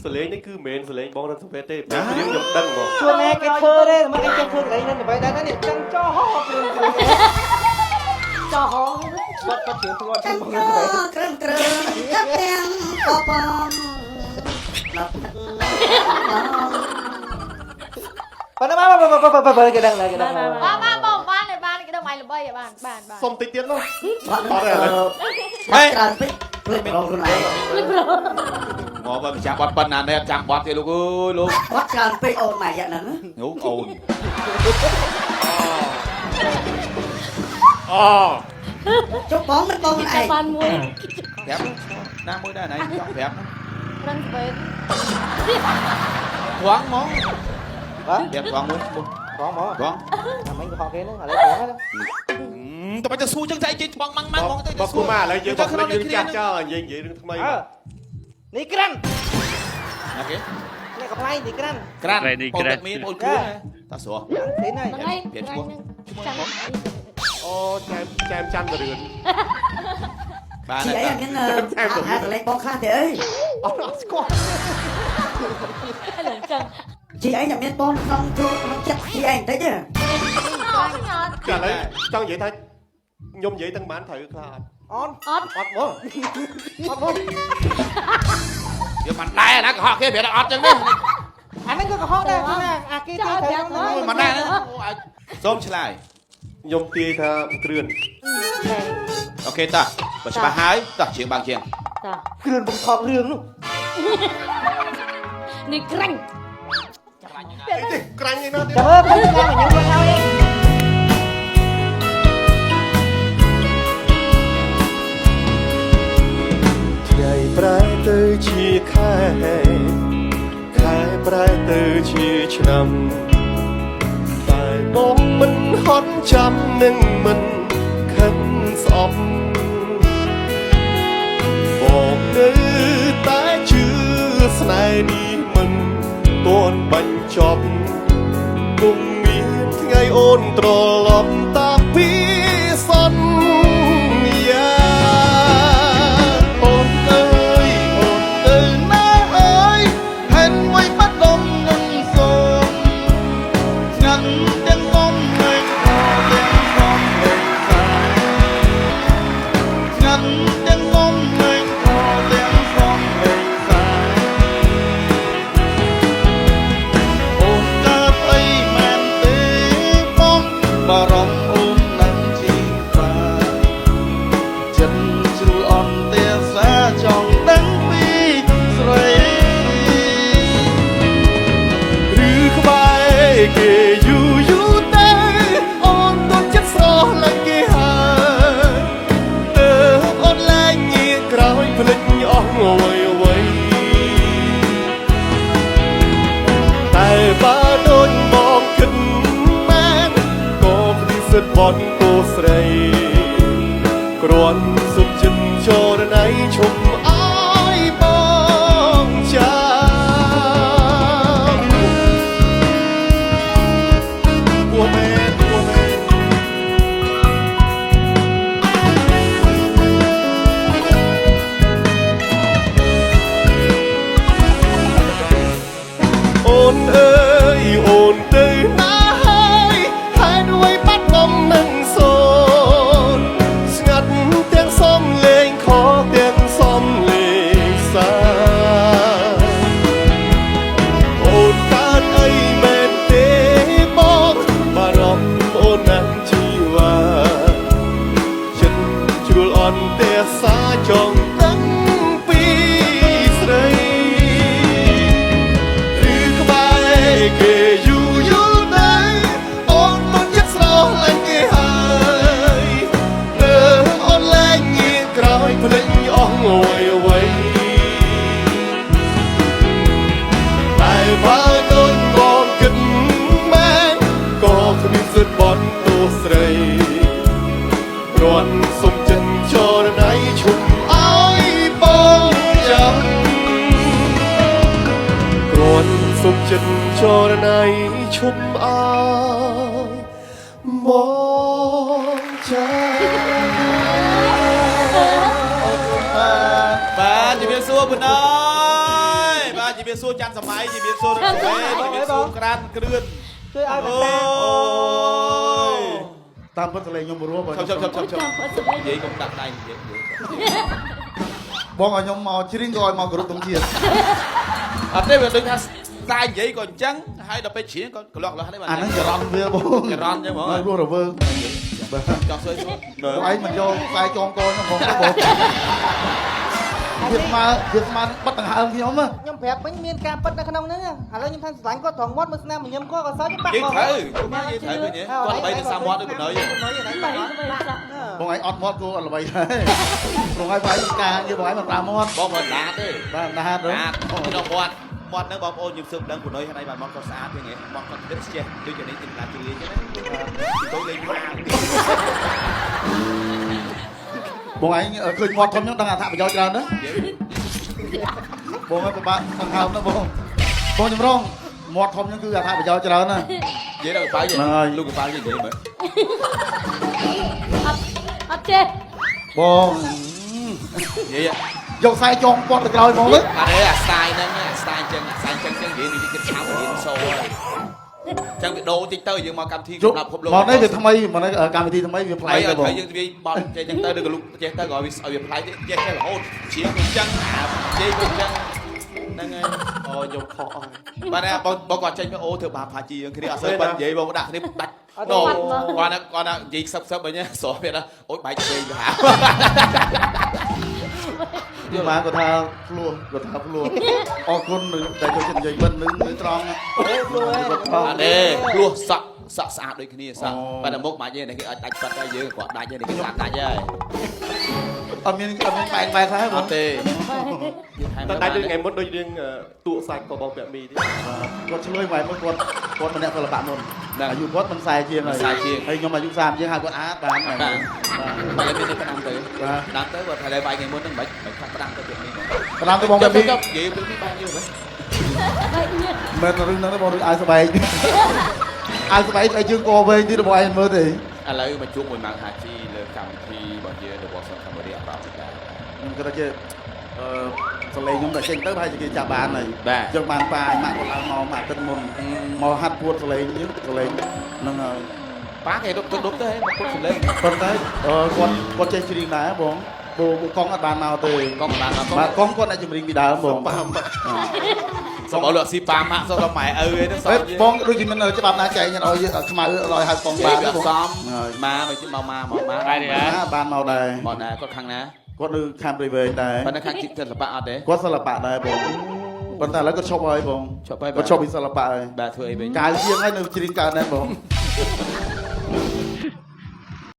สเลงนี่คือเมนสเลงบ้องนั่นสเปเต้เรียกยกดังบ่ชวนแม่ไอ้เธอเลยมาไอ้เจ้าเธออะไรนั่นไปได้นั่นเนี่ยจังจ้อฮอกเลยจ้อฮอกวัดเถียงตัวฉันมองกันไปเตรจับแดงปอปอมปนมากันดังเลยกันดังมาบอกบ้านเลยบ้านกันดังไม่เลยบ้านส้มติดเตี้ยเนาะต่อได้เลยไม่ไม่ลองดูไหนหมอแบบจับบอลปนนานเลยจับบอลที่ลูกลูกวัดการไปโอนใหม่อย่างนั้นงูโอนอ๋อจุกบ้องมันบ้องไอ้บ้านมวยแผลหน้ามวยได้ไหนจ้องแผลนั่นเป็นหวงมองเดี๋ยวหวงมวยหวงหมอหวงทำไมหวงแค่นั้นอะไรหวงนะทำไมจะสู้จังใจจิตมองมองบอกกูมาแล้วยืนบอกแล้วยืนจัดจ้ายืนทำไมนี่กรันโอเคนี่กับไรนี่กรันกรันโปรเจกต์มีโปรเจกต์ตาสัวเห็นไหมเปลี่ยนชั่วโอ้แจมจันกระเดือนบ้านchị ấy là cái hạt lấy bóng khác thì ơi chị ấy là miếng bóng không chú nó chắc chị anh thấy chưa cả lấy trong vậy thôi nhôm vậy tăng bán thử là on mơ giờ mình đây là họ kia biết là on chân đấy anh ấy có họ đây à kia thôi mình đây nữa zoom lại nhôm tia tha kêu ok ta bật bà hái ta chuyện bằng chuyện kêu bùng thọp riêng luônนี่กรังกรังยังนั่น chào ơn bây giờ mình nhận ra nhau đi ngày trái từ chi khai trái từ chi năm tại bóng mình hót trăm nâng mình khấn xómบอกเนื้อตายชื่อสไนดีมันต้นบรรจบกุมมีไงโอนตรอลอมตาพี่สัญญาโอนเอ้ยน้าเอ้ยเห็นไว้ปัดลมหนึ่งโซมงั้นยังงมเองพอเลี้ยงงมเองสายงั้นยังงมเองพอเลี้ยงงมเองสายโอนเกิดไอ้แม่นตีป้องบารมโอนนั่งจีฟ้าจันทร์อ่อนเตี้ยสาจองดังปีสวยหรือขบายเกยอยู่ได้อ่อนต้นจัดซอลังเกหาเติมอ่อนแรงเงียกร้อยผลิตอ่องไว้แต่บ้าโดนมองขึ้นแม่ก็ดีสุดบอลโกสไรกรวนสุดจินโชดในชมอ้ายบองจาบัวแม่โอนเอ้ยโอนเตือนน้าให้ด้วยปัดลมหนึ่งโซนสงัดเตียงซ้อมเลงขอเตียงซ้อมเลงสาโอนการไอแม่นเตบอกบารมโอนนั้นชีวาฉันจุลอ่อนเตียสาจองตั้งปีใสหรือขบายเกยอยู่ได้อ่อนต้นยัดสอแรงเกหายเดินอ่อนแรงเงียกร้อยพลิงอ่องไว้แต่พาต้นมองกันแม่ก็ขมิ้นสุดบอลตัวใสร้อนสมจันจอในชุ่มอ้ายบองจำร้อนสมจันจอในชุ่มอ้ายบองจำ bà chỉ biết xua bữa nay bà chỉ chỉ biết xua chăn sầm máy chỉ biết xua được chỉ biết xua cran cươn ជួយឲ្យបាតា តាមពិតសលេងខ្ញុំព្រោះបង chậm vậy cũng đặt tay vậy បងឲ្យខ្ញុំមកជ្រៀងក៏ឲ្យមកគ្រប់ទងជាតិ អត់ទេវាដូចថាស្ដាយនិយាយក៏អញ្ចឹងហើយដល់ពេលជ្រៀងក៏ក្លោះនេះបាទ អាហ្នឹងចរន្តវាបង ចរន្តអញ្ចឹងហ្មង រស់រវើង ចង់សួរសួរ បងឯងមិនយកខ្សែចងកខ្ញុំបងបងវាស្មើបិទដង្ហើមខ្ញុំណា ខ្ញុំប្រាប់វិញមានការប៉ັດនៅក្នុងហ្នឹងឥឡូវខ្ញុំថាស្រឡាញ់គាត់ត្រង់មាត់មើលស្នាមញញឹមគាត់ក៏សើចបាក់ និយាយ មក ត្រូវខ្ញុំនិយាយត្រូវវិញគាត់បីទៅសាមាត់ដូចបណ្ដោយ បងឯងអត់មាត់គោអត់ល្បីដែរបងឯងបាយការនិយាយបងឯងមិនប្រើមាត់ បងមិនដាតទេ បាទណាស់ទៅ ដាតក្នុងមាត់ហ្នឹងបងប្អូនយើងស៊ើបដឹងបណ្ដោយហើយបានមាត់គាត់ស្អាតទេមាត់គាត់គិតចេះដូចជានេះទីណាជឿលេងចឹងណាទៅលេងមក បងឯងឃើញមាត់ធំខ្ញុំដឹងអត្ថប្រយោជន៍ច្រើនណាបងឯងពិបាកដង្ហើមណាបងចម្រងមាត់ធំខ្ញុំគឺអត្ថប្រយោជន៍ច្រើនណា និយាយដល់កប៉ៅយលោកកប៉ៅនិយាយមើល អត់ចេះ បង និយាយ យកខ្សែចងពាត់ទៅក្រោយមកវិញ អត់ទេអាស្ទាយហ្នឹងអាស្ទាយអញ្ចឹងនិយាយនេះគេឆៅរៀនសូហើយចឹងវាដូរតិចទៅយើងមកកម្មវិធីសម្រាប់ភពលោក មកនេះវាថ្មីមកនេះកម្មវិធីថ្មីវាប្លែកទៅបង ហើយយើងនិយាយបត់ចេះចឹងទៅឬក៏លោកចេះទៅក៏ឲ្យវាប្លែកទៀតចេះរហូតជាងអញ្ចឹងនិយាយអញ្ចឹងហ្នឹងហើយអូយកខកអស់បាទបងគាត់ចេញទៅអូធ្វើបាបផាជីយើងគ្នាអត់សូវបាត់និយាយបងដាក់គ្នាដាច់ដូរគាត់និយាយសឹបវិញស្រោះវាអូយបែកឆ្វេងទៅហា យកមកគាត់ថាភ្លោះអរគុណដែលចូលចិត្តនិយាយមិននឹងត្រង់ អត់ទេភ្លោះសក់ស្អាតដូចគ្នាសក់ប៉ុន្តែមុខមកយើងគេអាចដាច់ប៉ាត់ទៅយើងគាត់ដាច់ទេគេដាច់ហើយ អត់មានបែកដែរបង អត់ទេ តែដៃដូចថ្ងៃមុនដូចរឿងទូកសាច់ក៏បងពាក់មីទេ គាត់ឆ្លើយមកមើលគាត់ម្នាក់សិល្បៈមុនអាយុគាត់មិនខ្សែជាងហើយខ្ញុំអាយុ30ជាងហើយគាត់អាចបាន បាទតែមានតែផ្ដាំទៅគាត់ថាបាយថ្ងៃមុនហ្នឹងមិនខាត់ផ្ដាំទៅទៀតនេះ ផ្ដាំទៅបងពាក់មី និយាយពីបាយយូរហ្នឹង មិនរឿងហ្នឹងបងដូចអាយស្បែកអាយស្បែកឲ្យជើងកវែងទៀតបងឯងមើលទេ ឥឡូវមកជួបមួយម៉ាំងហាជីលើកម្មវិធីរបស់យើងរបស់សុខកម្មរីអប្រាប់ដែរ ខ្ញុំគិតថាជាសលេងខ្ញុំតែចេញទៅហើយគេចាប់បានហើយយើងបានប៉ាម៉ាក់គាត់ឡើងមកម៉ាក់ទឹកមុនមកហាត់ពួតសលេងហ្នឹងហើយ ប៉ាគេដុបទៅមកពុតសលេង ប៉ុន្តែគាត់ចេះច្រៀងដែរបងកងអត់បានមកទេ កងបានមក បាទកងគាត់អ្នកចម្រៀងពីដើមបង សុំឲ្យលោកស៊ីប៉ាម៉ាក់សុំដល់ម៉ែឪឯទៅសុំ បងដូចជាមិនច្បាប់ណាចែកឲ្យខ្មៅឲ្យហៅកងបាន បាទសំមកដែរ បានមកដែរ មកដែរគាត់ខាងណា គាត់នៅខាងព្រៃវែងដែរ ប៉ុន្តែខាងគិតសិល្បៈអត់ទេ គាត់សិល្បៈដែរបងប៉ុន្តែឥឡូវគាត់ឈប់ហើយបង ឈប់ហើយ គាត់ឈប់ពីសិល្បៈហើយ បាទធ្វើអីវិញ កាយជាងហើយនៅច្រៀងកើតដែរបង អ